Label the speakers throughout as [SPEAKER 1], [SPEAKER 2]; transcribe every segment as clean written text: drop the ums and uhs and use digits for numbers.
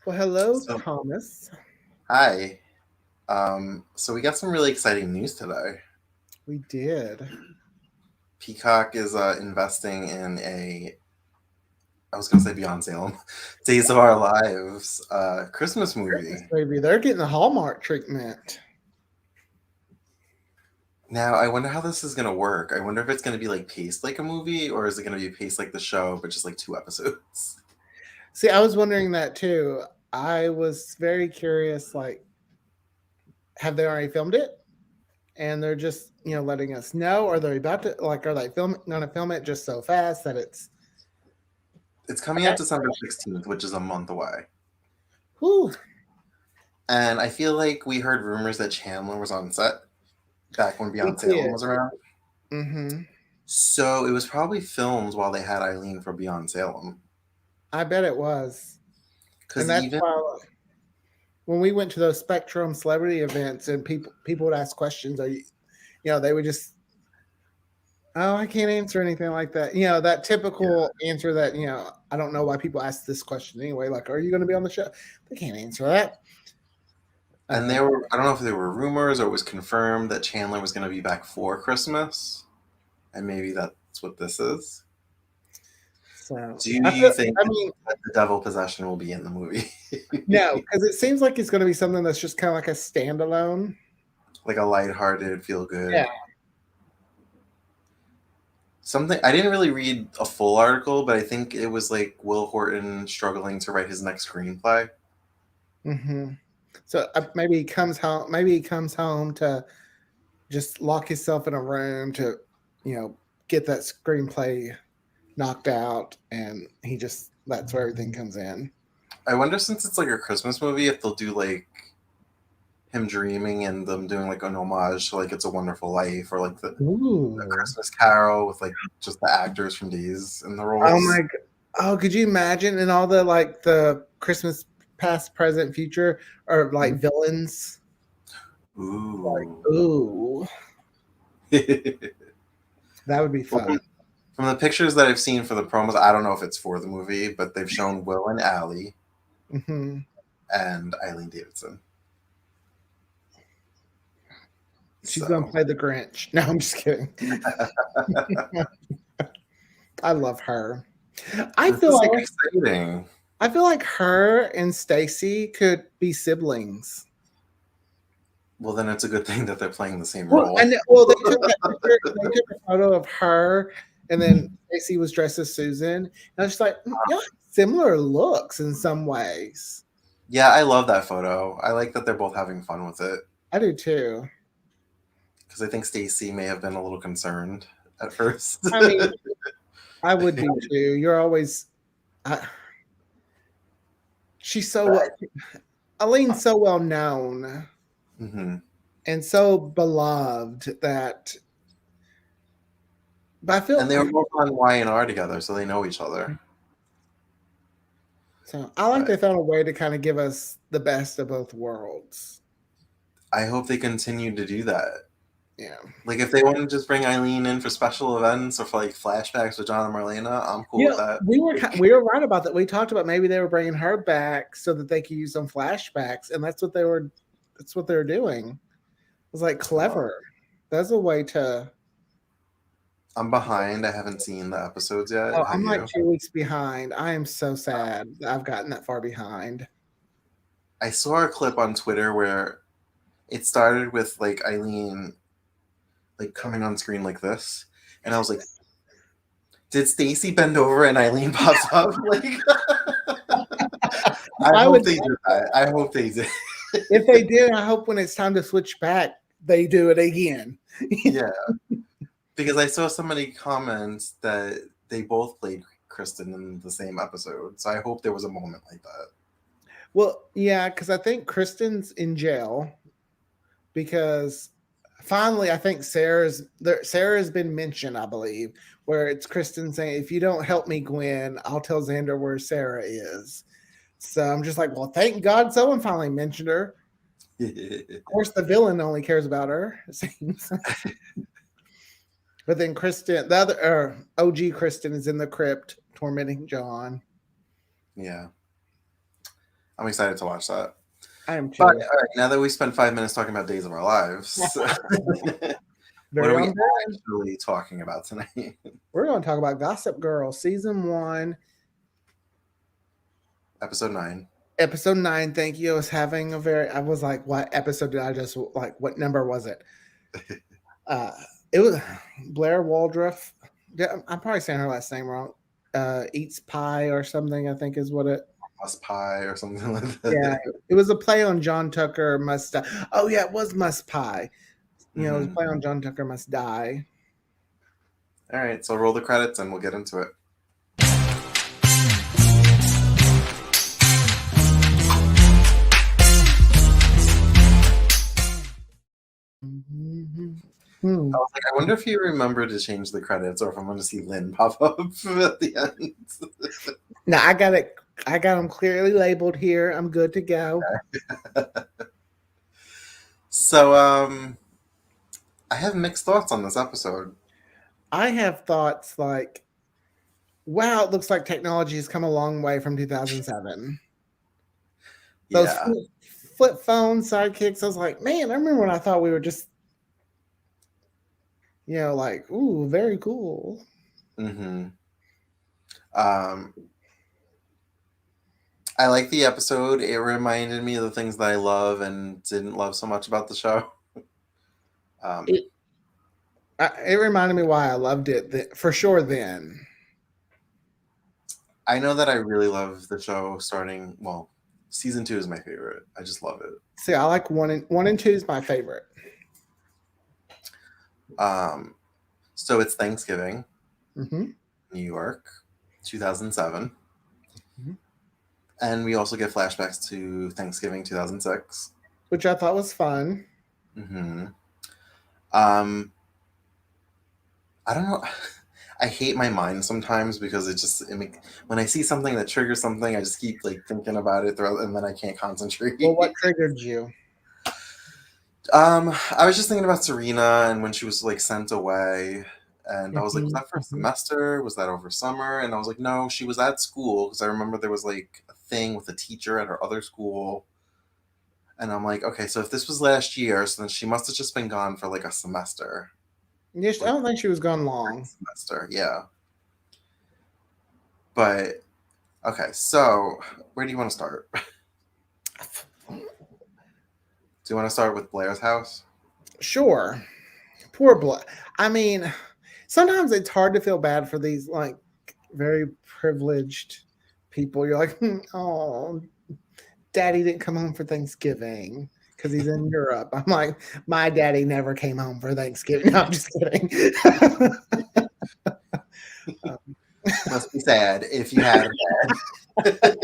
[SPEAKER 1] Well, hello,
[SPEAKER 2] So,
[SPEAKER 1] Thomas.
[SPEAKER 2] hi. So we got some really exciting news today.
[SPEAKER 1] We did.
[SPEAKER 2] Peacock is investing in I was going to say Beyond Salem, Days of Our Lives Christmas
[SPEAKER 1] Christmas
[SPEAKER 2] movie.
[SPEAKER 1] baby. They're getting the Hallmark treatment.
[SPEAKER 2] Now, I wonder how this is going to work. I wonder if it's going to be like paced like a movie or is it going to be paced like the show, but just like two episodes?
[SPEAKER 1] See, I was wondering that too. I was very curious. Like, have they already filmed it? And they're just letting us know. Are they about to like? Are they going to film it just so fast that it's
[SPEAKER 2] It's coming out December 16th, which is a month away.
[SPEAKER 1] whew?
[SPEAKER 2] And I feel like we heard rumors that Chandler was on set back when
[SPEAKER 1] We
[SPEAKER 2] Beyond Salem
[SPEAKER 1] did.
[SPEAKER 2] was around.
[SPEAKER 1] Mm-hmm.
[SPEAKER 2] So it was probably filmed while they had Eileen for Beyond Salem.
[SPEAKER 1] I bet it was, and
[SPEAKER 2] Because
[SPEAKER 1] that's
[SPEAKER 2] even
[SPEAKER 1] why when we went to those Spectrum celebrity events and people would ask questions, are you, they would just oh, I can't answer anything like that. That typical answer that, I don't know why people ask this question anyway. Like, are you going to be on the show? They can't answer that.
[SPEAKER 2] And
[SPEAKER 1] Uh,
[SPEAKER 2] there were, I don't know if there were rumors or it was confirmed that Chandler was going to be back for Christmas. And maybe that's what this is.
[SPEAKER 1] so
[SPEAKER 2] Do
[SPEAKER 1] I
[SPEAKER 2] you
[SPEAKER 1] feel,
[SPEAKER 2] think
[SPEAKER 1] I mean,
[SPEAKER 2] that the devil possession will be in the movie?
[SPEAKER 1] no, because it seems like it's going to be something that's just kind of like a standalone.
[SPEAKER 2] Like a lighthearted, feel
[SPEAKER 1] Yeah.
[SPEAKER 2] good. Something I didn't really read a full article, but I think it was like Will Horton struggling to write his next screenplay.
[SPEAKER 1] hmm So maybe he comes home. Maybe he comes home to just lock himself in a room to, get that screenplay knocked out, and he just that's where everything comes in.
[SPEAKER 2] I wonder since it's like a Christmas movie if they'll do like him dreaming and them doing like an homage to like It's a Wonderful Life or like the
[SPEAKER 1] Ooh.
[SPEAKER 2] Christmas Carol with like just the actors from Days in the
[SPEAKER 1] Oh
[SPEAKER 2] roles.
[SPEAKER 1] my oh, could you imagine? And all the like the Christmas past, present, future are like villains.
[SPEAKER 2] Ooh.
[SPEAKER 1] Ooh, that would be
[SPEAKER 2] Well,
[SPEAKER 1] fun.
[SPEAKER 2] from the pictures that I've seen for the promos, I don't know if it's for the movie, but they've shown Will and Allie
[SPEAKER 1] Hmm.
[SPEAKER 2] and Eileen Davidson.
[SPEAKER 1] She's gonna
[SPEAKER 2] So
[SPEAKER 1] play the Grinch. No, I'm just kidding. I love her. I
[SPEAKER 2] this
[SPEAKER 1] feel
[SPEAKER 2] is
[SPEAKER 1] like
[SPEAKER 2] exciting.
[SPEAKER 1] I feel like her and Stacy could be siblings.
[SPEAKER 2] Well, then it's a good thing that they're playing the same
[SPEAKER 1] Well,
[SPEAKER 2] role.
[SPEAKER 1] and well, they took that picture. They took a photo of her, and then Stacey was dressed as Susan. And I was just like, yeah, similar looks in some ways.
[SPEAKER 2] Yeah, I love that photo. I like that they're both having fun with it
[SPEAKER 1] I do too.
[SPEAKER 2] because I think Stacy may have been a little concerned at first.
[SPEAKER 1] I mean, I would be too. You're always, I, she's so, Aleen's so well known
[SPEAKER 2] Hmm.
[SPEAKER 1] and so beloved that, but I feel,
[SPEAKER 2] And they were both on Y&R together, so they know each other.
[SPEAKER 1] so I like
[SPEAKER 2] But
[SPEAKER 1] they found a way to kind of give us the best of both worlds.
[SPEAKER 2] I hope they continue to do that.
[SPEAKER 1] Yeah.
[SPEAKER 2] Like, if they want to just bring Eileen in for special events or for like flashbacks with John and Marlena, I'm cool with that.
[SPEAKER 1] We were right about that. We talked about maybe they were bringing her back so that they could use some flashbacks, and that's what they were doing. It was like
[SPEAKER 2] Uh,
[SPEAKER 1] clever. That's a way to.
[SPEAKER 2] I'm behind. I haven't seen the episodes yet.
[SPEAKER 1] Oh,
[SPEAKER 2] Have
[SPEAKER 1] I'm like
[SPEAKER 2] you?
[SPEAKER 1] 2 weeks behind. I am so sad that I've gotten that far behind.
[SPEAKER 2] I saw a clip on Twitter where it started with like Eileen like coming on screen like this, and I was like, "Did Stacy bend over and Eileen pops up?" Like, I
[SPEAKER 1] I
[SPEAKER 2] hope
[SPEAKER 1] would
[SPEAKER 2] they did that. I hope they did.
[SPEAKER 1] if they did. I hope when it's time to switch back, they do it again.
[SPEAKER 2] Yeah, because I saw somebody comment that they both played Kristen in the same episode, so I hope there was a moment like that.
[SPEAKER 1] Well, yeah, because I think Kristen's in jail because finally I think Sarah's there. Sarah has been mentioned, I believe, where it's Kristen saying, "If you don't help me, Gwen, I'll tell Xander where Sarah is." So I'm just like, well, thank God someone finally mentioned her. Of course, the villain only cares about her, it seems. But then Kristen, the other OG Kristen, is in the crypt tormenting John.
[SPEAKER 2] Yeah. I'm excited to watch that.
[SPEAKER 1] I am too.
[SPEAKER 2] But all right, now that we spent 5 minutes talking about Days of Our Lives, what are
[SPEAKER 1] Very
[SPEAKER 2] we
[SPEAKER 1] on brand.
[SPEAKER 2] actually talking about tonight?
[SPEAKER 1] We're going to talk about Gossip Girl season 1,
[SPEAKER 2] Episode 9.
[SPEAKER 1] episode 9. Thank you. I was like, what episode did I just like? What number was it? It was Blair Waldorf. I'm probably saying her last name wrong. Eats pie or something, I think is what it.
[SPEAKER 2] Must Pie or something like that.
[SPEAKER 1] Yeah, it was a play on John Tucker Must Die. Oh yeah, it was Must Pie. You know, it was a play on John Tucker Must Die.
[SPEAKER 2] All right, so roll the credits and we'll get into it. I was like, I wonder if you remember to change the credits or if I'm going to see Lynn pop up at the end.
[SPEAKER 1] No, I got it. I got them clearly labeled here. I'm good to go.
[SPEAKER 2] So, I have mixed thoughts on this episode.
[SPEAKER 1] I have thoughts like, wow, it looks like technology has come a long way from 2007. Those
[SPEAKER 2] Yeah.
[SPEAKER 1] flip phone sidekicks, I was like, man, I remember when I thought we were just, like, ooh, very cool.
[SPEAKER 2] Mm-hmm. I like the episode. It reminded me of the things that I love and didn't love so much about the show.
[SPEAKER 1] It reminded me why I loved it for sure then.
[SPEAKER 2] I know that I really love the show starting, well, season 2 is my favorite. I just love it.
[SPEAKER 1] See, I like 1 and 2 is my favorite.
[SPEAKER 2] So it's Thanksgiving,
[SPEAKER 1] Mm-hmm.
[SPEAKER 2] New York, 2007.
[SPEAKER 1] Mm-hmm.
[SPEAKER 2] And we also get flashbacks to Thanksgiving 2006.
[SPEAKER 1] Which I thought was fun.
[SPEAKER 2] Mm-hmm. I don't know. I hate my mind sometimes because when I see something that triggers something, I just keep like thinking about it and then I can't concentrate.
[SPEAKER 1] Well, what triggered you?
[SPEAKER 2] I was just thinking about Serena and when she was like sent away, and I was like, was that for a semester? Was that over summer? And I was like, no, she was at school because I remember there was like a thing with a teacher at her other school. And I'm like, okay, so if this was last year, so then she must have just been gone for like a semester.
[SPEAKER 1] Yes, I don't think she was gone long.
[SPEAKER 2] Semester, yeah. But okay, so where do you want to start? Do you want to start with Blair's house?
[SPEAKER 1] Sure. Poor Blair. I mean, sometimes it's hard to feel bad for these like very privileged people. You're like, oh, daddy didn't come home for Thanksgiving because he's in Europe. I'm like, my daddy never came home for Thanksgiving. No, I'm just kidding.
[SPEAKER 2] Must be sad if you had a dad.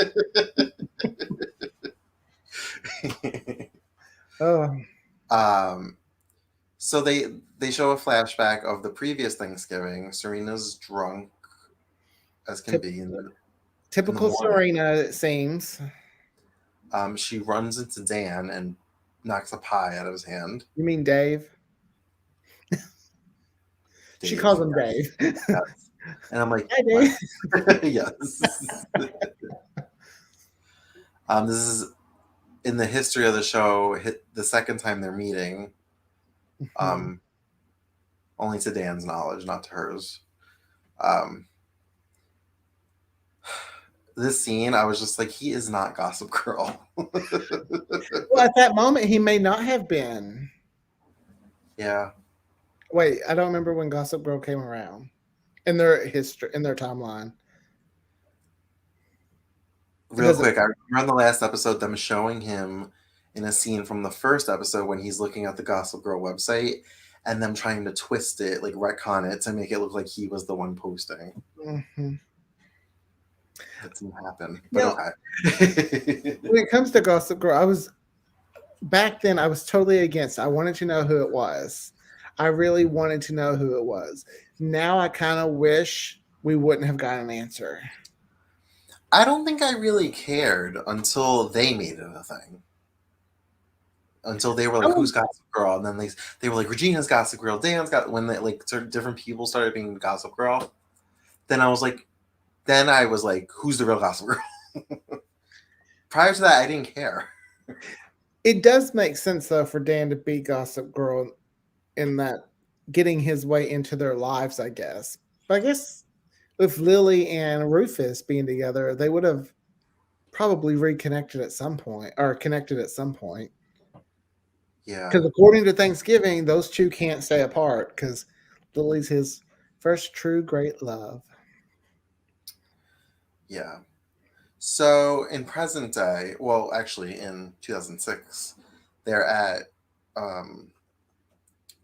[SPEAKER 1] Oh.
[SPEAKER 2] So they show a flashback of the previous Thanksgiving. Serena's drunk as can be.
[SPEAKER 1] Typical Serena, it seems.
[SPEAKER 2] She runs into Dan and knocks a pie out of his hand.
[SPEAKER 1] You mean Dave? She calls him Dave.
[SPEAKER 2] Yes. And I'm like,
[SPEAKER 1] hi, Dave.
[SPEAKER 2] Yes. This is in the history of the show, the second time they're meeting. Only to Dan's knowledge, not to hers. This scene, I was just like, he is not Gossip Girl.
[SPEAKER 1] Well, at that moment, he may not have been.
[SPEAKER 2] Yeah.
[SPEAKER 1] Wait, I don't remember when Gossip Girl came around in their history, in their timeline.
[SPEAKER 2] Real quick, I remember on the last episode them showing him in a scene from the first episode when he's looking at the Gossip Girl website and them trying to twist it, like retcon it to make it look like he was the one posting.
[SPEAKER 1] Mm-hmm.
[SPEAKER 2] That didn't happen. But okay.
[SPEAKER 1] When it comes to Gossip Girl, back then I was totally against. I wanted to know who it was. I really wanted to know who it was. Now I kind of wish we wouldn't have gotten an answer.
[SPEAKER 2] I don't think I really cared until they made it a thing. Until they were like, who's Gossip Girl? And then they were like, Regina's Gossip Girl, Dan's got, when they like different people started being Gossip Girl, then I was like, who's the real Gossip Girl? prior to that, I didn't care.
[SPEAKER 1] It does make sense though for Dan to be Gossip Girl in that getting his way into their lives, I guess. But I guess with Lily and Rufus being together, they would have probably reconnected at some point or connected at some point.
[SPEAKER 2] Yeah,
[SPEAKER 1] Because according to Thanksgiving, those two can't stay apart because Lily's his first true great love.
[SPEAKER 2] yeah. So in present day, well, actually in 2006, they're at um,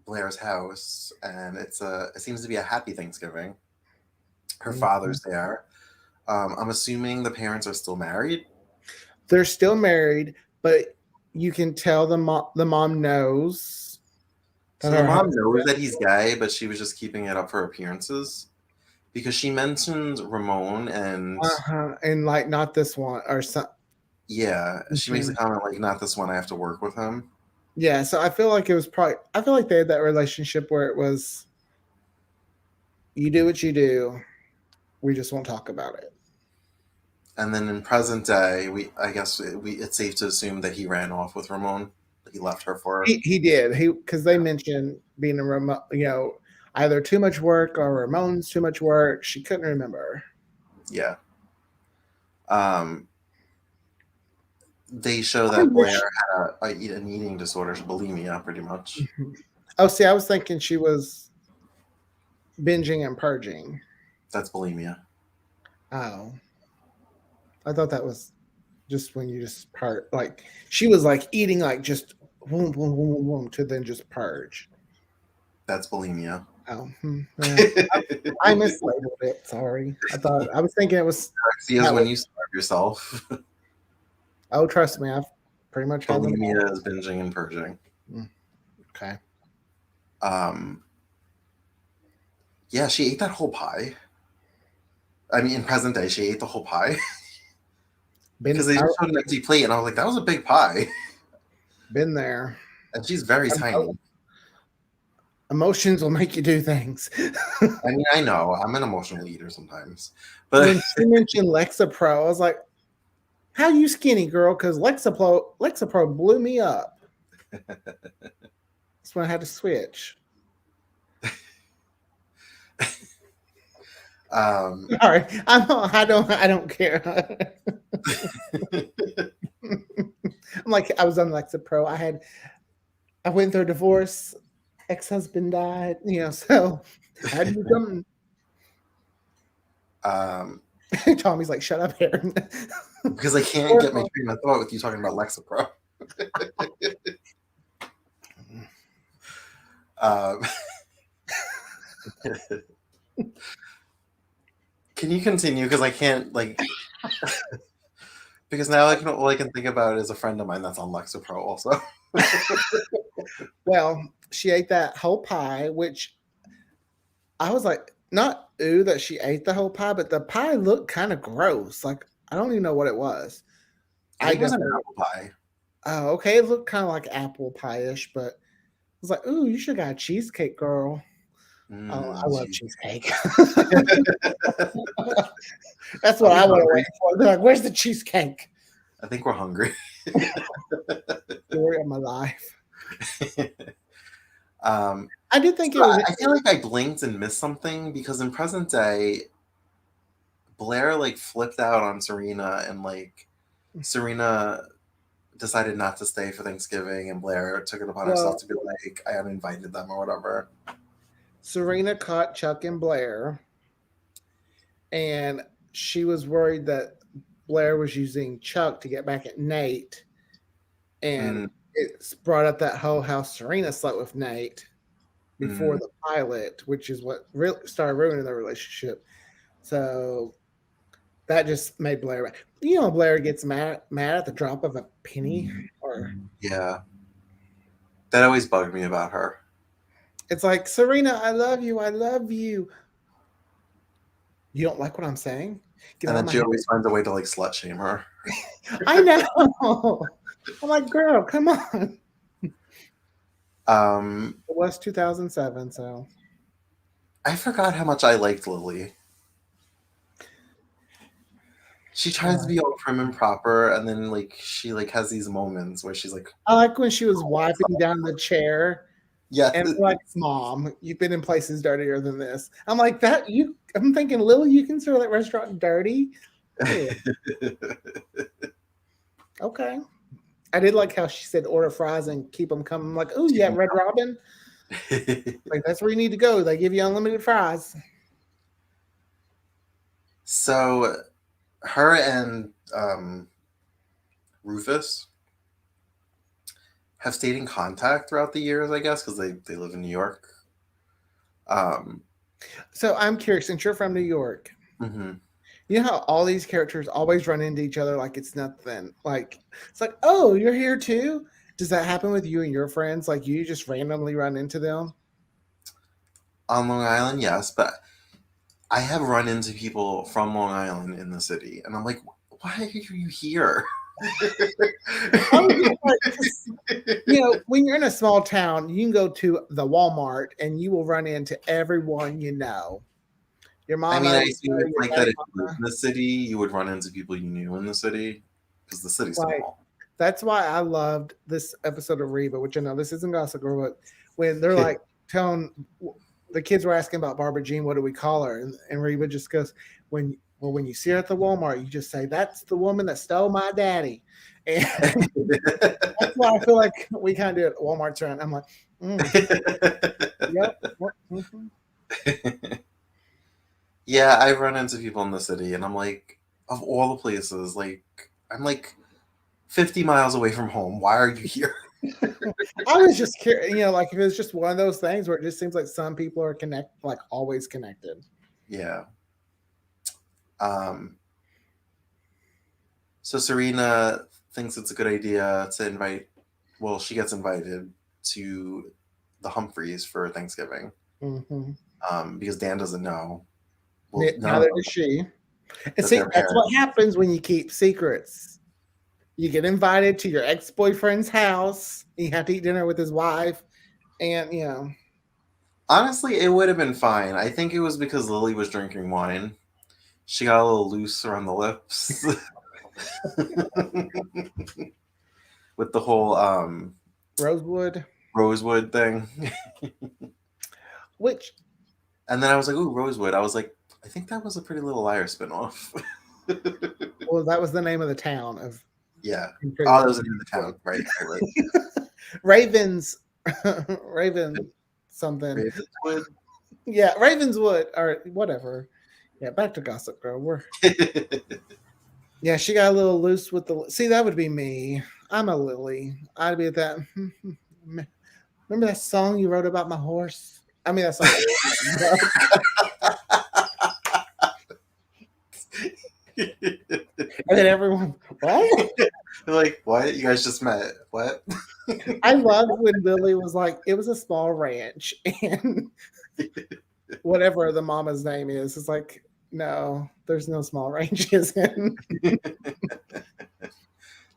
[SPEAKER 2] Blair's house, and it seems to be a happy Thanksgiving. Her
[SPEAKER 1] Mhm.
[SPEAKER 2] father's there. I'm assuming the parents are still married.
[SPEAKER 1] They're still married, but you can tell the mom knows that
[SPEAKER 2] So the
[SPEAKER 1] her
[SPEAKER 2] mom
[SPEAKER 1] husband.
[SPEAKER 2] knows that he's gay, but she was just keeping it up for appearances because she mentioned Ramon, and
[SPEAKER 1] Uh-huh, and like not this one or some.
[SPEAKER 2] yeah, she makes a
[SPEAKER 1] Mhm.
[SPEAKER 2] comment like, "Not this one. I have to work with him."
[SPEAKER 1] Yeah, so I feel like it was probably. I feel like they had that relationship where it was you do what you do, we just won't talk about it.
[SPEAKER 2] And then in present day, I guess it's safe to assume that he ran off with Ramon. He left her for her.
[SPEAKER 1] He did because they mentioned being a remote, either too much work or Ramon's too much work. She couldn't remember.
[SPEAKER 2] Yeah. Um, they show
[SPEAKER 1] I
[SPEAKER 2] that Blair
[SPEAKER 1] wish.
[SPEAKER 2] had an eating disorder, bulimia, pretty much.
[SPEAKER 1] Mhm. Oh, see, I was thinking she was binging and purging.
[SPEAKER 2] That's bulimia.
[SPEAKER 1] Oh, I thought that was just when you just purge. Like she was like eating like just boom, boom, boom, boom, boom, to then just purge.
[SPEAKER 2] That's bulimia.
[SPEAKER 1] Oh, yeah. I mislabeled it. Sorry. I was thinking it was
[SPEAKER 2] See, is
[SPEAKER 1] that
[SPEAKER 2] when
[SPEAKER 1] was.
[SPEAKER 2] you starve yourself.
[SPEAKER 1] Oh, trust me, I've pretty much had them all.
[SPEAKER 2] Bulimia is binging and purging.
[SPEAKER 1] Mm, okay.
[SPEAKER 2] Um, yeah, she ate that whole pie. I mean, in present day, she ate the whole pie because
[SPEAKER 1] Been
[SPEAKER 2] they
[SPEAKER 1] I,
[SPEAKER 2] just showed an empty plate, and I was like, "That was a big pie,"
[SPEAKER 1] been there.
[SPEAKER 2] and she's very
[SPEAKER 1] I know
[SPEAKER 2] tiny.
[SPEAKER 1] emotions will make you do things.
[SPEAKER 2] I mean, I know I'm an emotional eater sometimes, but
[SPEAKER 1] When she mentioned Lexapro, I was like, "How you skinny girl?" Because Lexapro blew me up. That's when I had to switch.
[SPEAKER 2] um,
[SPEAKER 1] Sorry, I don't care. I'm like I was on Lexapro. I went through a divorce. Ex-husband died. So how do you come?
[SPEAKER 2] um,
[SPEAKER 1] Tommy's like, shut up, Aaron.
[SPEAKER 2] because I can't get my train of thought with you talking about Lexapro. Um, can you continue? Because I can't because now all I can think about is a friend of mine that's on Lexapro also.
[SPEAKER 1] Well, she ate that whole pie, which I was like, not ooh that she ate the whole pie, but the pie looked kind of gross. Like I don't even know what it was.
[SPEAKER 2] I
[SPEAKER 1] I
[SPEAKER 2] think it was an
[SPEAKER 1] definitely.
[SPEAKER 2] apple pie.
[SPEAKER 1] Oh, okay. It looked kind of like apple pie-ish, but I was like, ooh, you should got a cheesecake, girl. Oh, I love
[SPEAKER 2] Jeez.
[SPEAKER 1] cheesecake. That's what
[SPEAKER 2] Are we
[SPEAKER 1] I would have
[SPEAKER 2] hungry?
[SPEAKER 1] waited for. They're like, where's the cheesecake?
[SPEAKER 2] I think we're hungry.
[SPEAKER 1] Story of my life.
[SPEAKER 2] um,
[SPEAKER 1] I did think
[SPEAKER 2] so
[SPEAKER 1] it was.
[SPEAKER 2] I feel like I blinked and missed something because in present day, Blair flipped out on Serena, and Serena decided not to stay for Thanksgiving, and Blair took it upon herself
[SPEAKER 1] Well,
[SPEAKER 2] to be like, I uninvited them or whatever.
[SPEAKER 1] Serena caught Chuck and Blair, and she was worried that Blair was using Chuck to get back at Nate, and
[SPEAKER 2] Mm,
[SPEAKER 1] it's brought up that whole how Serena slept with Nate before
[SPEAKER 2] mm.
[SPEAKER 1] the pilot, which is what really started ruining their relationship. So that just made Blair. Blair gets mad at the drop of a penny, or
[SPEAKER 2] Yeah, that always bugged me about her.
[SPEAKER 1] it's like Serena, I love you, I love you. You don't like what I'm saying? Get
[SPEAKER 2] And
[SPEAKER 1] out of
[SPEAKER 2] then
[SPEAKER 1] my
[SPEAKER 2] she
[SPEAKER 1] head.
[SPEAKER 2] always finds a way to slut shame her.
[SPEAKER 1] I know. I'm like, girl, come on.
[SPEAKER 2] Um,
[SPEAKER 1] It was 2007, so
[SPEAKER 2] I forgot how much I liked Lily. She tries to be all prim and proper, and then like she like has these moments where she's like,
[SPEAKER 1] I like when she was wiping down the chair
[SPEAKER 2] yeah,
[SPEAKER 1] and like, Mom, you've been in places dirtier than this. I'm like, that you I'm thinking, Lily, you consider that restaurant dirty? Ew. Okay. I did like how she said order fries and keep them coming. I'm like, oh yeah, Red Robin. Like that's where you need to go. They give you unlimited fries.
[SPEAKER 2] So her and Rufus have stayed in contact throughout the years, I guess, because they live in New York. Um,
[SPEAKER 1] So I'm curious, since you're from New York,
[SPEAKER 2] mhm.
[SPEAKER 1] you know how all these characters always run into each other like it's nothing. Like it's like, oh, you're here too. Does that happen with you and your friends? Like you just randomly run into them?
[SPEAKER 2] On Long Island, yes, but I have run into people from Long Island in the city, and I'm like, why are you here?
[SPEAKER 1] Oh yeah, like, 'cause, you know, when you're in a small town, you can go to the Walmart and you will run into everyone you know. Your
[SPEAKER 2] I mean,
[SPEAKER 1] mama,
[SPEAKER 2] I
[SPEAKER 1] your
[SPEAKER 2] assume it's
[SPEAKER 1] your
[SPEAKER 2] like that if you lived
[SPEAKER 1] grandmama.
[SPEAKER 2] in the city, you would run into people you knew in the city because the city's
[SPEAKER 1] Like
[SPEAKER 2] small.
[SPEAKER 1] that's why I loved this episode of Reba, which I know this isn't Gossip Girl, but when they're like telling the kids were asking about Barbara Jean, what do we call her? And Reba just goes, when you see her at the Walmart, you just say, that's the woman that stole my daddy. And that's why I feel like we kind of do it at Walmart's around. I'm like, yep. Mm-hmm.
[SPEAKER 2] Yeah, I've run into people in the city, and I'm like, of all the places, like, I'm like 50 miles away from home. Why are you here?
[SPEAKER 1] I was just curious, you know, like if it's just one of those things where it just seems like some people are like always connected.
[SPEAKER 2] Yeah. Um, so Serena thinks it's a good idea to invite, well, she gets invited to the Humphreys for Thanksgiving
[SPEAKER 1] Mm-hmm.
[SPEAKER 2] because Dan doesn't know. Well, none of
[SPEAKER 1] Neither
[SPEAKER 2] them
[SPEAKER 1] does she. And
[SPEAKER 2] that
[SPEAKER 1] see,
[SPEAKER 2] their
[SPEAKER 1] that's
[SPEAKER 2] parents.
[SPEAKER 1] what happens when you keep secrets. You get invited to your ex boyfriend's house. You have to eat dinner with his wife, and you know,
[SPEAKER 2] Honestly, it would have been fine. I think it was because Lily was drinking wine. She got a little loose around the lips with the whole
[SPEAKER 1] Rosewood,
[SPEAKER 2] Rosewood thing.
[SPEAKER 1] which
[SPEAKER 2] And then I was like, ooh, Rosewood. I was like, I think that was a Pretty Little Liar spinoff.
[SPEAKER 1] well, that was the name of the town of
[SPEAKER 2] Yeah.
[SPEAKER 1] Pretty
[SPEAKER 2] Oh, that
[SPEAKER 1] Little
[SPEAKER 2] was in the town. Right. Right.
[SPEAKER 1] Ravens, Raven something.
[SPEAKER 2] Ravenswood.
[SPEAKER 1] Yeah, Ravenswood or whatever. Yeah, back to Gossip Girl. Yeah, she got a little loose with the. See, that would be me. I'm a Lily. I'd be at that. Remember that song you wrote about my horse? I mean, that's not. And then everyone, what?
[SPEAKER 2] They're like, what? You guys just met? What?
[SPEAKER 1] I love when Lily was like, it was a small ranch, and whatever the mama's name is, it's like, no, there's no small ranches. And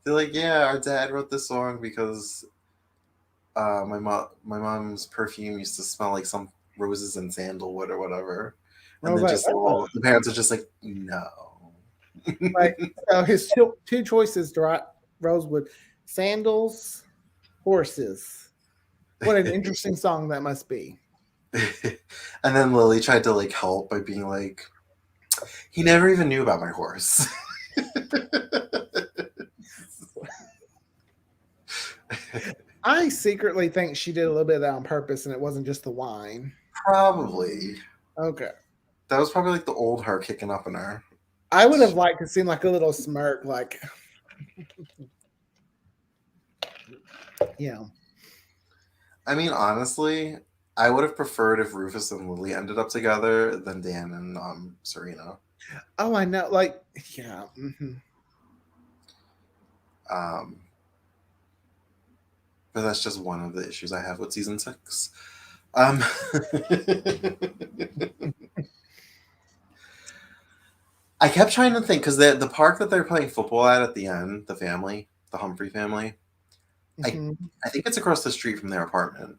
[SPEAKER 2] They're like, yeah, our dad wrote this song because my mom's perfume used to smell like some roses and sandalwood or whatever.
[SPEAKER 1] I
[SPEAKER 2] And
[SPEAKER 1] was
[SPEAKER 2] then
[SPEAKER 1] like,
[SPEAKER 2] just
[SPEAKER 1] oh.
[SPEAKER 2] the parents are just like, no.
[SPEAKER 1] Like, so his two choices to write Rosewood: sandals, horses. What an interesting song that must be.
[SPEAKER 2] And then Lily tried to like help by being like, he never even knew about my horse.
[SPEAKER 1] I secretly think she did a little bit of that on purpose, and it wasn't just the wine.
[SPEAKER 2] Probably.
[SPEAKER 1] Okay.
[SPEAKER 2] That was probably like the old her kicking up in her.
[SPEAKER 1] I would have liked to see like a little smirk, like, you know.
[SPEAKER 2] I mean, honestly, I would have preferred if Rufus and Lily ended up together than Dan and Serena.
[SPEAKER 1] Oh, I know. Like, yeah.
[SPEAKER 2] Um, but that's just one of the issues I have with season 6. I kept trying to think because the park that they're playing football at the end, the family, the Humphrey family, I
[SPEAKER 1] Mm-hmm.
[SPEAKER 2] I think it's across the street from their apartment.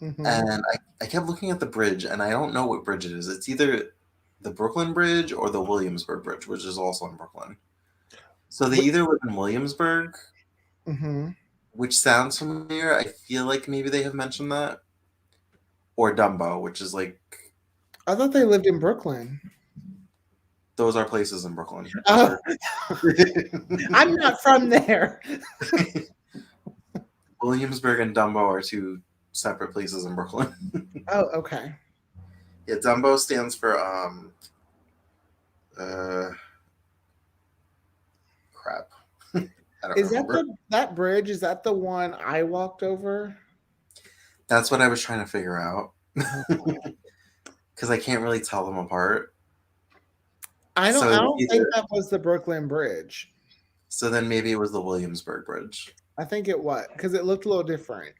[SPEAKER 1] Mm-hmm.
[SPEAKER 2] And I kept looking at the bridge, and I don't know what bridge it is. It's either the Brooklyn Bridge or the Williamsburg Bridge, which is also in Brooklyn. So they either live in Williamsburg,
[SPEAKER 1] Mm-hmm.
[SPEAKER 2] which sounds familiar. I feel like maybe they have mentioned that, or Dumbo, which is like
[SPEAKER 1] I thought they lived in Brooklyn.
[SPEAKER 2] those are places in Brooklyn.
[SPEAKER 1] Oh, I'm not from there.
[SPEAKER 2] Williamsburg and Dumbo are two separate places in Brooklyn.
[SPEAKER 1] Oh, okay.
[SPEAKER 2] Yeah, Dumbo stands for uh crap. I don't
[SPEAKER 1] Is that
[SPEAKER 2] remember.
[SPEAKER 1] that bridge? Is that the one I walked over?
[SPEAKER 2] That's what I was trying to figure out.
[SPEAKER 1] Oh.
[SPEAKER 2] Because I can't really tell them apart.
[SPEAKER 1] I don't.
[SPEAKER 2] So
[SPEAKER 1] I
[SPEAKER 2] it's
[SPEAKER 1] don't think
[SPEAKER 2] either
[SPEAKER 1] that was the Brooklyn Bridge.
[SPEAKER 2] so then maybe it was the Williamsburg Bridge.
[SPEAKER 1] I think it was because it looked a little different.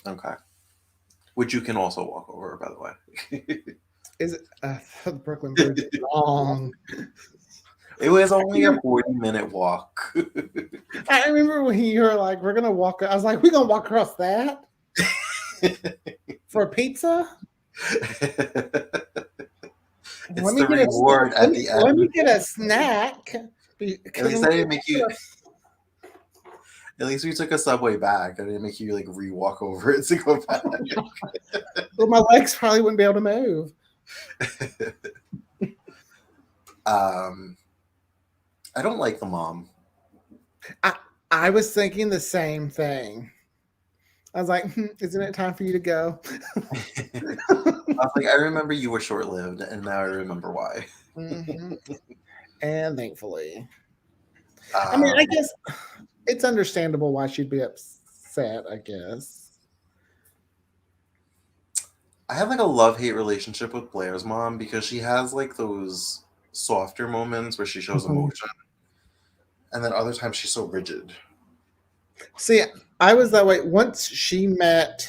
[SPEAKER 2] Okay. Which you can also walk over, by the way.
[SPEAKER 1] Is it the Brooklyn Bridge is long?
[SPEAKER 2] It was only a 40-minute walk.
[SPEAKER 1] I remember when you were like, "We're gonna walk." I was like, "We're gonna walk across that for a pizza."
[SPEAKER 2] It's the reward at the
[SPEAKER 1] Let me
[SPEAKER 2] end.
[SPEAKER 1] get a snack.
[SPEAKER 2] At least I didn't make you. At least we took a subway back. I didn't make you like re-walk over it to go back.
[SPEAKER 1] Well, my legs probably wouldn't be able to move.
[SPEAKER 2] I don't like the mom.
[SPEAKER 1] I was thinking the same thing. I was like, "Isn't it time for you to go?"
[SPEAKER 2] I was like, I remember you were short-lived, and now I remember why.
[SPEAKER 1] Mm-hmm. And thankfully, I mean, I guess it's understandable why she'd be upset. I guess.
[SPEAKER 2] I have like a love-hate relationship with Blair's mom because she has like those softer moments where she shows emotion, and then other times she's so rigid.
[SPEAKER 1] See, I was that way once she met.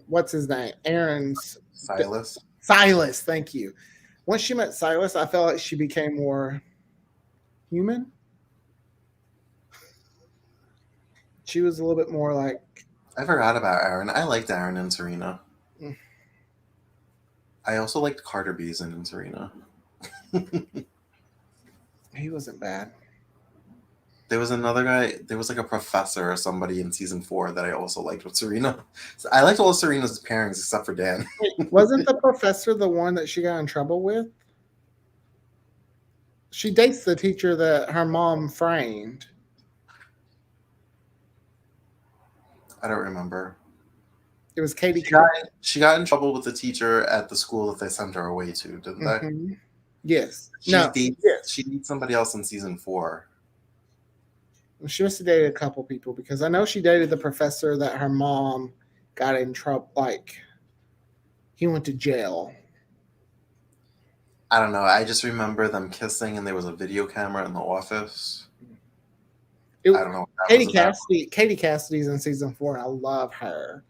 [SPEAKER 1] What's his name? Aaron's
[SPEAKER 2] Silas.
[SPEAKER 1] Silas. Thank you. Once she met Silas, I felt like she became more human. She was a little bit more like.
[SPEAKER 2] I forgot about Aaron. I liked Aaron and Serena.
[SPEAKER 1] Mm.
[SPEAKER 2] I also liked Carter Beeson and Serena.
[SPEAKER 1] He wasn't bad.
[SPEAKER 2] There was another guy. There was like a professor or somebody in season 4 that I also liked with Serena. So I liked all of Serena's pairings except for Dan.
[SPEAKER 1] Wait, wasn't the professor the one that she got in trouble with? She dates the teacher that her mom framed.
[SPEAKER 2] I don't remember.
[SPEAKER 1] It was Katie.
[SPEAKER 2] She got in trouble with the teacher at the school that they sent her away to, didn't they?
[SPEAKER 1] Mm-hmm. Yes.
[SPEAKER 2] She
[SPEAKER 1] Yes.
[SPEAKER 2] dates somebody else in season 4.
[SPEAKER 1] She must have dated a couple people because I know she dated the professor that her mom got in trouble. Like, he went to jail.
[SPEAKER 2] I don't know. I just remember them kissing, and there was a video camera in the office. I don't know.
[SPEAKER 1] Katie Cassidy. Katie Cassidy's in season 4, and I love her.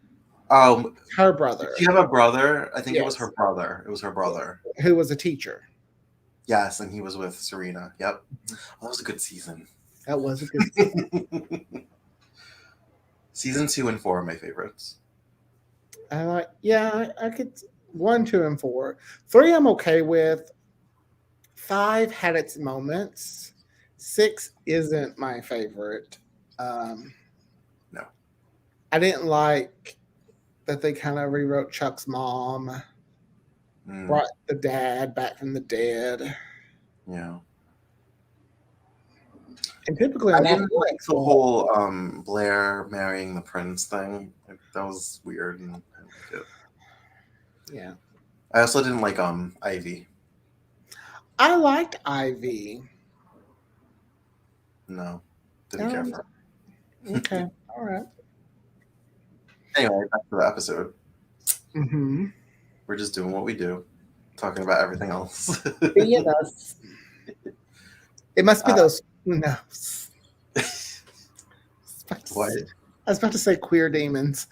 [SPEAKER 1] Her brother.
[SPEAKER 2] Did she have a brother? I think it was her brother. It was her brother.
[SPEAKER 1] Who was a teacher.
[SPEAKER 2] Yes, and he was with Serena. Yep. Well, that was a good season.
[SPEAKER 1] That was a good season.
[SPEAKER 2] Season 2 and 4 are my favorites.
[SPEAKER 1] I like, I could 1, 2, and 4. 3 I'm okay with. 5 had its moments. 6 isn't my favorite.
[SPEAKER 2] No.
[SPEAKER 1] I didn't like that they kind of rewrote Chuck's mom, brought the dad back from the dead.
[SPEAKER 2] Yeah.
[SPEAKER 1] And typically,
[SPEAKER 2] I didn't like the whole Blair marrying the prince thing. That was weird. And
[SPEAKER 1] yeah.
[SPEAKER 2] I also didn't like Ivy.
[SPEAKER 1] I liked Ivy.
[SPEAKER 2] No, didn't care for her.
[SPEAKER 1] Okay, all right.
[SPEAKER 2] Anyway, back to the episode.
[SPEAKER 1] Mm-hmm.
[SPEAKER 2] We're just doing what we do, talking about everything else.
[SPEAKER 1] Being us. It must be those. No.
[SPEAKER 2] What?
[SPEAKER 1] I was about to say queer demons.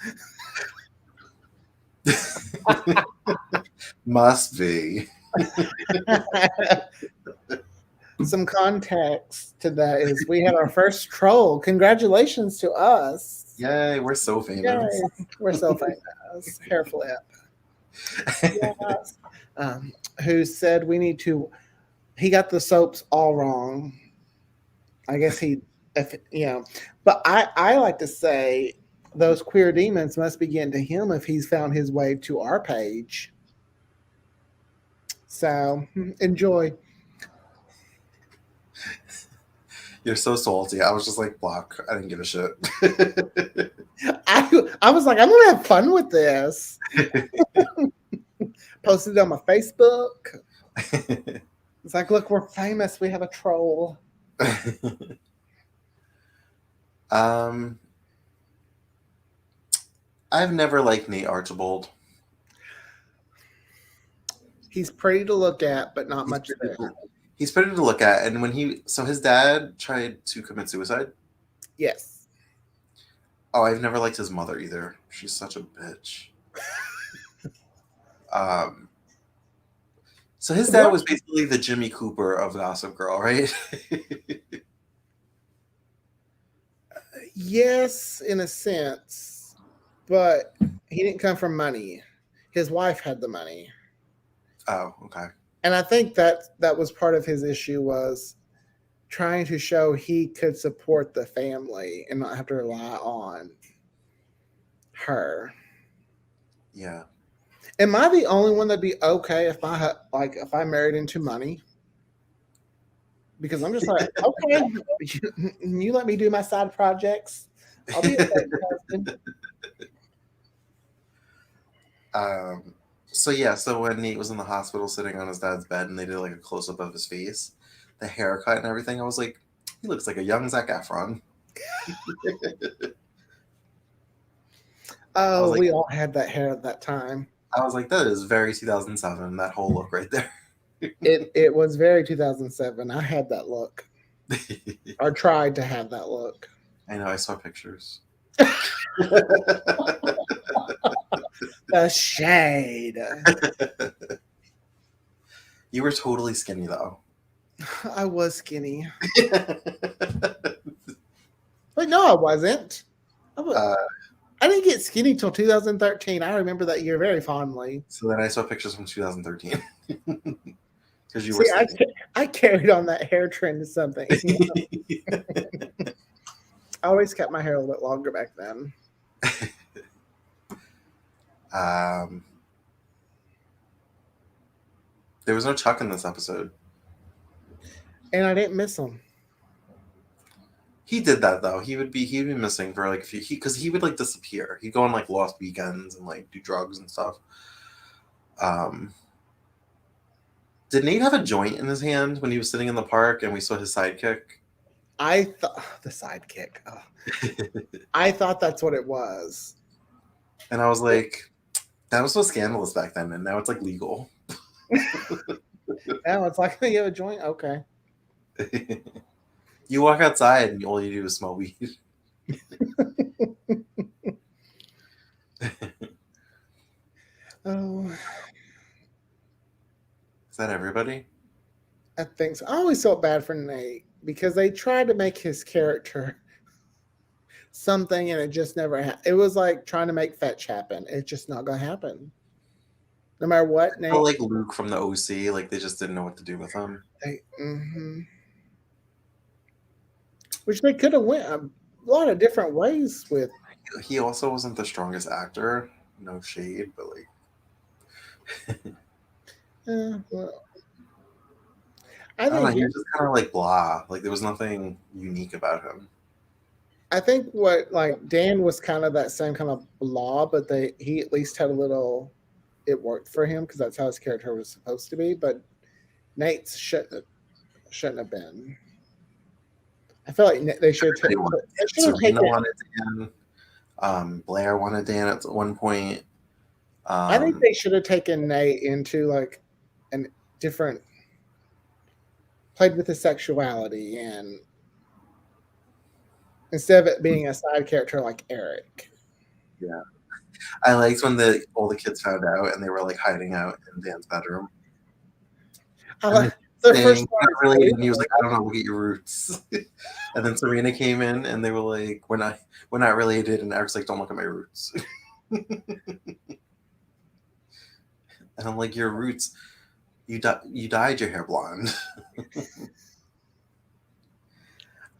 [SPEAKER 2] Must be.
[SPEAKER 1] Some context to that is we had our first troll. Congratulations to us.
[SPEAKER 2] Yay, we're so famous.
[SPEAKER 1] Yay, we're so famous. Hair flip. Yes. Who said we need to he got the soaps all wrong. I guess he, if but I like to say those queer demons must begin to him if he's found his way to our page. So enjoy.
[SPEAKER 2] You're so salty. I was just like, block. I didn't give a shit.
[SPEAKER 1] I was like, I'm gonna have fun with this. Posted it on my Facebook. It's like, look, we're famous. We have a troll.
[SPEAKER 2] um, I've never liked Nate Archibald.
[SPEAKER 1] He's pretty to look at, but not much there.
[SPEAKER 2] He's pretty to look at, and when his dad tried to commit suicide.
[SPEAKER 1] Yes.
[SPEAKER 2] Oh, I've never liked his mother either. She's such a bitch. So his dad was basically the Jimmy Cooper of Gossip Girl, right?
[SPEAKER 1] Yes, in a sense, but he didn't come from money. His wife had the money.
[SPEAKER 2] Oh, okay.
[SPEAKER 1] And I think that was part of his issue, was trying to show he could support the family and not have to rely on her.
[SPEAKER 2] Yeah.
[SPEAKER 1] Am I the only one that'd be okay if I married into money? Because I'm just like, okay, you let me do my side projects. I'll be a husband.
[SPEAKER 2] So when Nate was in the hospital sitting on his dad's bed and they did like a close up of his face, the haircut and everything, I was like, he looks like a young Zac Efron.
[SPEAKER 1] Oh, we all had that hair at that time.
[SPEAKER 2] I was like, that is very 2007, that whole look right there.
[SPEAKER 1] It was very 2007. I had that look. Or tried to have that look.
[SPEAKER 2] I know, I saw pictures.
[SPEAKER 1] The shade.
[SPEAKER 2] You were totally skinny though.
[SPEAKER 1] I was skinny. But no, I wasn't. I didn't get skinny till 2013. I remember that year very fondly.
[SPEAKER 2] So then I saw pictures from 2013. Because you
[SPEAKER 1] See,
[SPEAKER 2] were
[SPEAKER 1] I carried on that hair trend to something. I always kept my hair a little bit longer back then.
[SPEAKER 2] There was no Chuck in this episode.
[SPEAKER 1] And I didn't miss him.
[SPEAKER 2] He did that though. He'd be missing for like a few, because he would like disappear. He'd go on like lost weekends and like do drugs and stuff. Did Nate have a joint in his hand when he was sitting in the park and we saw his sidekick?
[SPEAKER 1] I thought the sidekick. Oh. I thought that's what it was.
[SPEAKER 2] And I was like, that was so scandalous back then, and now it's like legal.
[SPEAKER 1] Now it's like, you have a joint? Okay.
[SPEAKER 2] You walk outside and all you do is smell weed.
[SPEAKER 1] Oh.
[SPEAKER 2] Is that everybody?
[SPEAKER 1] I think so. I always felt bad for Nate because they tried to make his character something and it just never happened. It was like trying to make fetch happen. It's just not going to happen. No matter what, Nate.
[SPEAKER 2] Like Luke from the OC, like they just didn't know what to do with him.
[SPEAKER 1] Which they could have went a lot of different ways with.
[SPEAKER 2] He also wasn't the strongest actor. No shade, but like.
[SPEAKER 1] Well,
[SPEAKER 2] I don't know, he was just kind of like blah. Like there was nothing unique about him.
[SPEAKER 1] I think what like Dan was kind of that same kind of blah, but he at least had a little. It worked for him because that's how his character was supposed to be. But Nate's shouldn't have been. I feel like they should have taken.
[SPEAKER 2] Serena wanted Dan. Blair wanted Dan at one point.
[SPEAKER 1] I think they should have taken Nate into like a different, played with his sexuality, and instead of it being a side character like Eric.
[SPEAKER 2] Yeah, I liked when all the kids found out and they were like hiding out in Dan's bedroom.
[SPEAKER 1] The first
[SPEAKER 2] really, and he was like, I don't know, look at your roots. And then Serena came in and they were like, we're not related. And Eric's like, don't look at my roots. And I'm like, your roots, you dyed your hair blonde.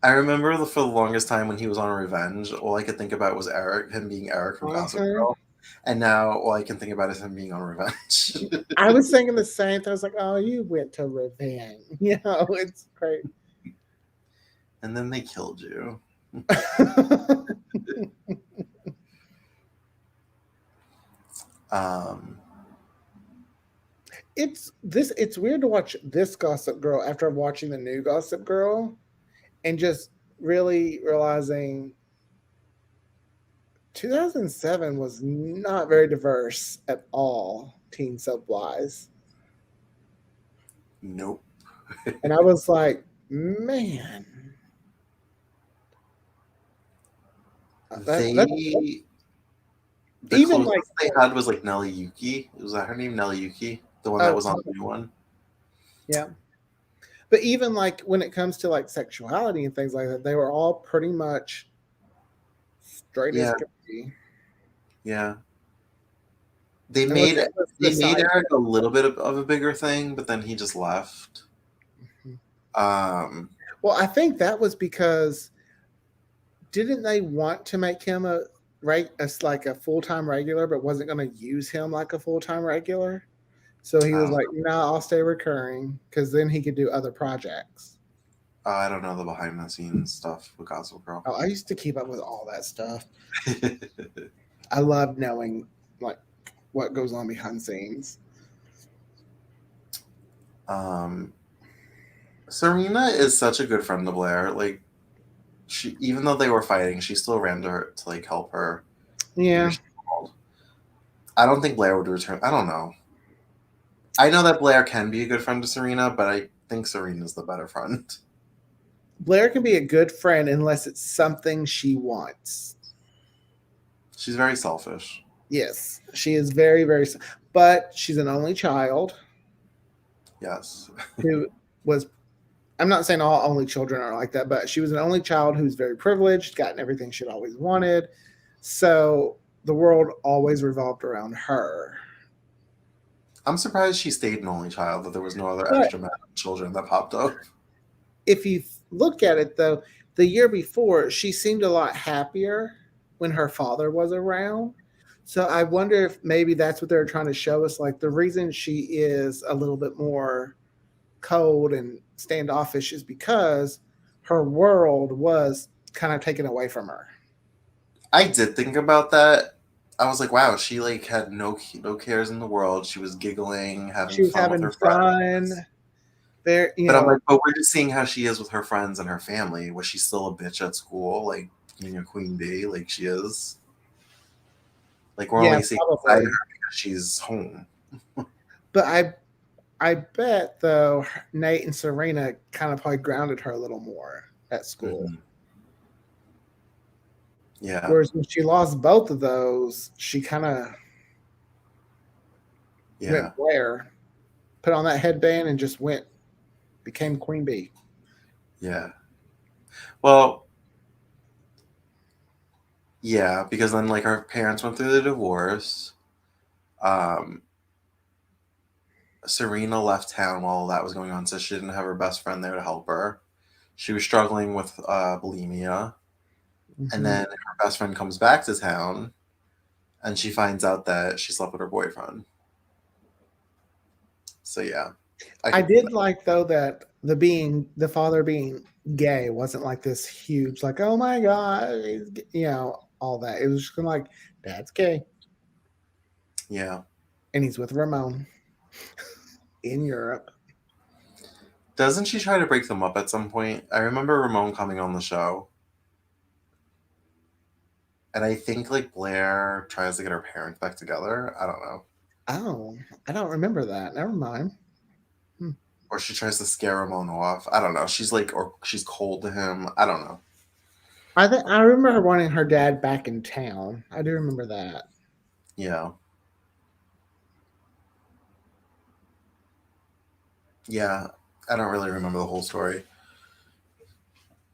[SPEAKER 2] I remember for the longest time when he was on Revenge, all I could think about was Eric, him being Eric from Gossip
[SPEAKER 1] Uh-huh.
[SPEAKER 2] Girl. And now all I can think about is him being on Revenge.
[SPEAKER 1] I was thinking the same thing. I was like, oh, you went to Revenge. It's great.
[SPEAKER 2] And then they killed you. Um,
[SPEAKER 1] it's weird to watch this Gossip Girl after watching the new Gossip Girl and just really realizing 2007 was not very diverse at all, teen soap wise.
[SPEAKER 2] nope.
[SPEAKER 1] And I was like, man, that
[SPEAKER 2] They the
[SPEAKER 1] even like
[SPEAKER 2] closest they had was like Nelly Yuki. Was that her name? Nelly Yuki, the one that
[SPEAKER 1] oh
[SPEAKER 2] was on the new one.
[SPEAKER 1] yeah, but even like when it comes to like sexuality and things like that, they were all pretty much straight as
[SPEAKER 2] Yeah,
[SPEAKER 1] could be.
[SPEAKER 2] yeah. They
[SPEAKER 1] Unless
[SPEAKER 2] made
[SPEAKER 1] it was the
[SPEAKER 2] they made
[SPEAKER 1] side.
[SPEAKER 2] Eric a little bit of a bigger thing, but then he just left. Um,
[SPEAKER 1] Well, I think that was because didn't they want to make him a right as like a full time regular, but wasn't going to use him like a full time regular? So he
[SPEAKER 2] I
[SPEAKER 1] was
[SPEAKER 2] don't
[SPEAKER 1] like, "No, I'll stay recurring because then he could do other projects."
[SPEAKER 2] I don't know the behind the scenes stuff with Gossip Girl.
[SPEAKER 1] Oh, I used to keep up with all that stuff. I love knowing like what goes on behind the scenes.
[SPEAKER 2] um, Serena is such a good friend to Blair. Like she, even though they were fighting, she still ran to her to like help her whenever
[SPEAKER 1] Yeah,
[SPEAKER 2] she called. I don't think Blair would return. I don't know. I know that Blair can be a good friend to Serena, but I think Serena's the better friend.
[SPEAKER 1] Blair can be a good friend unless it's something she wants.
[SPEAKER 2] She's very selfish.
[SPEAKER 1] Yes, she is very, very, but she's an only child
[SPEAKER 2] Yes.
[SPEAKER 1] who was. I'm not saying all only children are like that, but she was an only child who's very privileged, gotten everything she'd always wanted. So the world always revolved around her.
[SPEAKER 2] I'm surprised she stayed an only child, that there was no other
[SPEAKER 1] But
[SPEAKER 2] extra children that popped up.
[SPEAKER 1] if you look at it, though, the year before, she seemed a lot happier when her father was around. So I wonder if maybe that's what they're trying to show us. Like the reason she is a little bit more cold and standoffish is because her world was kind of taken away from her.
[SPEAKER 2] I did think about that. I was like, wow, she like had no cares in the world. She was giggling, having
[SPEAKER 1] She was
[SPEAKER 2] fun with
[SPEAKER 1] having
[SPEAKER 2] her
[SPEAKER 1] fun.
[SPEAKER 2] friends.
[SPEAKER 1] There,
[SPEAKER 2] But I'm like, but we're just seeing how she is with her friends and her family. Was she still a bitch at school, like being a queen bee, like she is? Like we're
[SPEAKER 1] yeah,
[SPEAKER 2] only seeing the side of
[SPEAKER 1] probably.
[SPEAKER 2] her because she's home.
[SPEAKER 1] But I bet though Nate and Serena kind of probably grounded her a little more at school.
[SPEAKER 2] Mm-hmm. Yeah,
[SPEAKER 1] Whereas when she lost both of those, she kind of
[SPEAKER 2] yeah.
[SPEAKER 1] went Blair, put on that headband, and just went became Queen Bee.
[SPEAKER 2] Yeah. Well, yeah, because then like her parents went through the divorce. Um, Serena left town while that was going on, so she didn't have her best friend there to help her. She was struggling with bulimia, and
[SPEAKER 1] Mm-hmm.
[SPEAKER 2] then her best friend comes back to town, and she finds out that she slept with her boyfriend. So yeah, I
[SPEAKER 1] I
[SPEAKER 2] could see
[SPEAKER 1] did
[SPEAKER 2] that.
[SPEAKER 1] like though that the father being gay wasn't like this huge like oh my god all that. It was just kind of like dad's gay
[SPEAKER 2] Yeah.
[SPEAKER 1] and he's with Ramon in Europe.
[SPEAKER 2] Doesn't she try to break them up at some point? I remember Ramon coming on the show, and I think like Blair tries to get her parents back together. I don't know.
[SPEAKER 1] Oh, I don't remember that. Never mind. Hmm.
[SPEAKER 2] Or she tries to scare Ramon off. I don't know. She's like, or she's cold to him. I don't know.
[SPEAKER 1] I remember her wanting her dad back in town. I do remember that.
[SPEAKER 2] Yeah. Yeah. I don't really remember the whole story,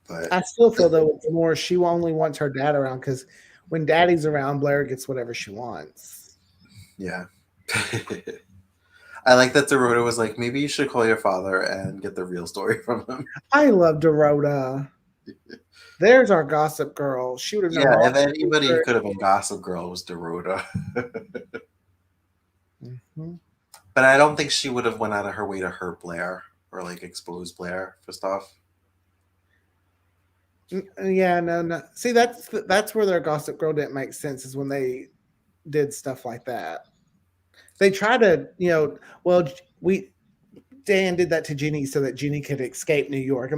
[SPEAKER 2] but
[SPEAKER 1] I still feel though it's more she only wants her dad around because when daddy's around, Blair gets whatever she wants.
[SPEAKER 2] yeah. I like that Dorota was like, maybe you should call your father and get the real story from him.
[SPEAKER 1] I love Dorota. There's our gossip girl. She would have known
[SPEAKER 2] Yeah,
[SPEAKER 1] all
[SPEAKER 2] if
[SPEAKER 1] the
[SPEAKER 2] anybody
[SPEAKER 1] secrets.
[SPEAKER 2] could have been Gossip Girl, it was Dorota.
[SPEAKER 1] Mhm.
[SPEAKER 2] But I don't think she would have went out of her way to hurt Blair or like expose Blair for stuff.
[SPEAKER 1] Yeah, no, no. See, that's where their gossip girl didn't make sense is when they did stuff like that. They try to, well, we Dan did that to Jenny so that Jenny could escape New York.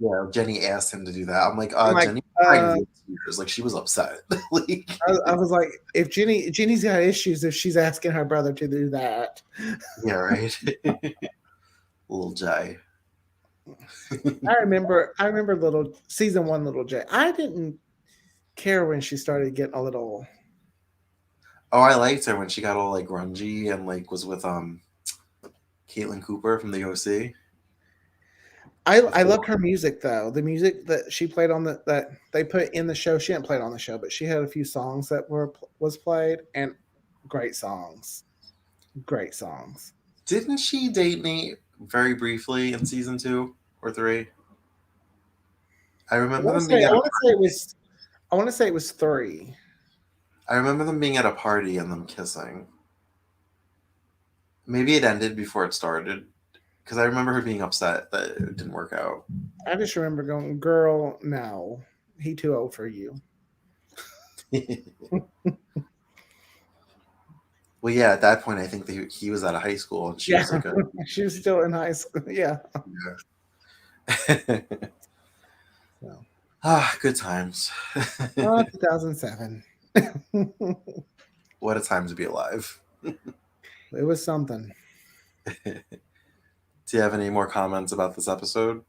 [SPEAKER 2] Yeah, Jenny asked him to do that. I'm like,
[SPEAKER 1] I'm like,
[SPEAKER 2] Jenny cried real tears. Like she was upset. Like,
[SPEAKER 1] I was like, if Jenny's got issues if she's asking her brother to do that.
[SPEAKER 2] yeah, right. Little Jay.
[SPEAKER 1] I remember little season 1 little Jay. I didn't care when she started getting a little.
[SPEAKER 2] Oh, I liked her when she got all like grungy and like was with Caitlin Cooper from the OC.
[SPEAKER 1] I loved her music though. The music that she played on that they put in the show. She didn't play it on the show, but she had a few songs that was played and great songs. Great songs.
[SPEAKER 2] Didn't she date Nate very briefly in season 2 or 3? I remember them being
[SPEAKER 1] I
[SPEAKER 2] at a
[SPEAKER 1] want to say it was. I want to say it was 3.
[SPEAKER 2] I remember them being at a party and them kissing. Maybe it ended before it started because I remember her being upset that it didn't work out.
[SPEAKER 1] I just remember going, "Girl, no, he too old for you."
[SPEAKER 2] Well, yeah, at that point, I think he was out of high school and she was like
[SPEAKER 1] She was still in high school. Yeah.
[SPEAKER 2] yeah.
[SPEAKER 1] So.
[SPEAKER 2] Good times.
[SPEAKER 1] 2007.
[SPEAKER 2] What a time to be alive.
[SPEAKER 1] It was something.
[SPEAKER 2] Do you have any more comments about this episode?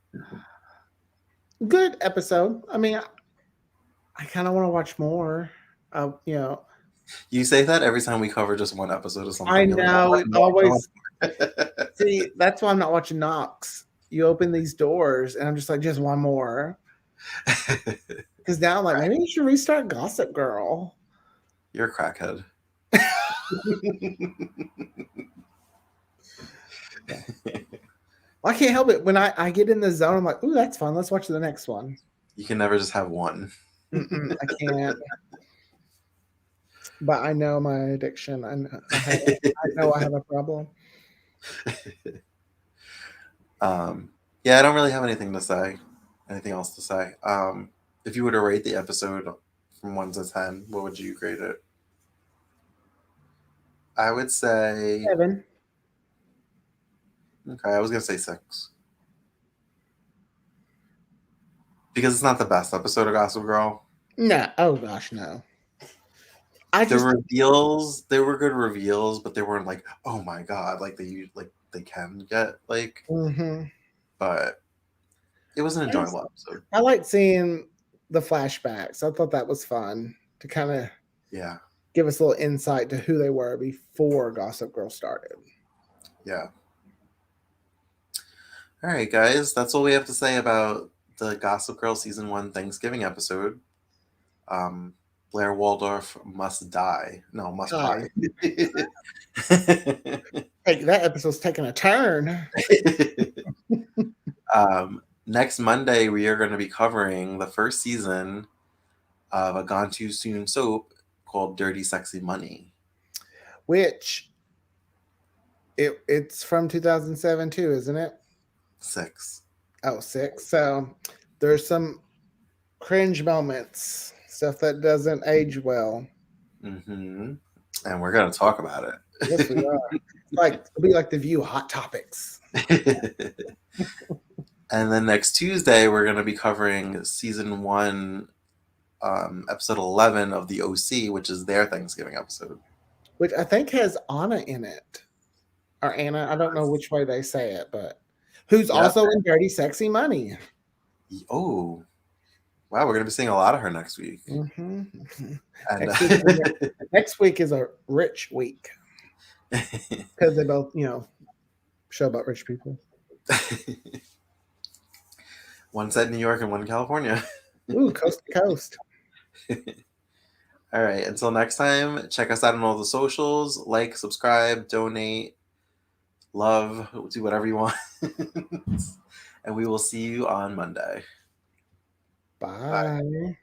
[SPEAKER 1] Good episode. I mean, I kind of want to watch more.
[SPEAKER 2] You say that every time we cover just one episode of something.
[SPEAKER 1] I
[SPEAKER 2] You're
[SPEAKER 1] know
[SPEAKER 2] like,
[SPEAKER 1] it always. See, that's why I'm not watching Knox. You open these doors, and I'm just like, just one more. Because now I'm like, maybe you should restart Gossip Girl.
[SPEAKER 2] You're a crackhead.
[SPEAKER 1] I can't help it. When I get in the zone, I'm like, ooh, that's fun. Let's watch the next one.
[SPEAKER 2] You can never just have one.
[SPEAKER 1] I can't. But I know my addiction. I know I have a problem.
[SPEAKER 2] Yeah, I don't really have anything to say. Anything else to say? If you were to rate the episode from 1 to 10, what would you grade it? I would say
[SPEAKER 1] 7.
[SPEAKER 2] Okay, I was gonna say 6 because it's not the best episode of Gossip Girl.
[SPEAKER 1] No. Oh gosh, no.
[SPEAKER 2] The reveals, they were good reveals, but they weren't like, oh my god, like they can get like.
[SPEAKER 1] Mm-hmm.
[SPEAKER 2] But it was an enjoyable episode.
[SPEAKER 1] I like seeing the flashbacks. I thought that was fun to kind of give us a little insight to who they were before Gossip Girl started.
[SPEAKER 2] Yeah. All right, guys, that's all we have to say about the Gossip Girl season 1 Thanksgiving episode. Blair Waldorf must die. No, must die.
[SPEAKER 1] Hey, that episode's taking a turn.
[SPEAKER 2] Next Monday, we are going to be covering the first season of a Gone Too Soon soap called Dirty Sexy Money.
[SPEAKER 1] Which, it's from 2007 too, isn't it?
[SPEAKER 2] 6.
[SPEAKER 1] Oh, 6. So there's some cringe moments, stuff that doesn't age well.
[SPEAKER 2] Mm-hmm. And we're going to talk about it.
[SPEAKER 1] Yes, we are. It'll be like the View Hot Topics.
[SPEAKER 2] And then next Tuesday, we're going to be covering season 1, episode 11 of the OC, which is their Thanksgiving episode.
[SPEAKER 1] Which I think has Anna in it. Or Anna, I don't know which way they say it, but who's also in Dirty Sexy Money.
[SPEAKER 2] Oh, wow, we're going to be seeing a lot of her next week.
[SPEAKER 1] Mm-hmm.
[SPEAKER 2] And
[SPEAKER 1] next week is a rich week. Because they both, show about rich people.
[SPEAKER 2] One said New York and one California.
[SPEAKER 1] Ooh, coast to coast.
[SPEAKER 2] All right. Until next time, check us out on all the socials. Like, subscribe, donate, love, do whatever you want. And we will see you on Monday.
[SPEAKER 1] Bye.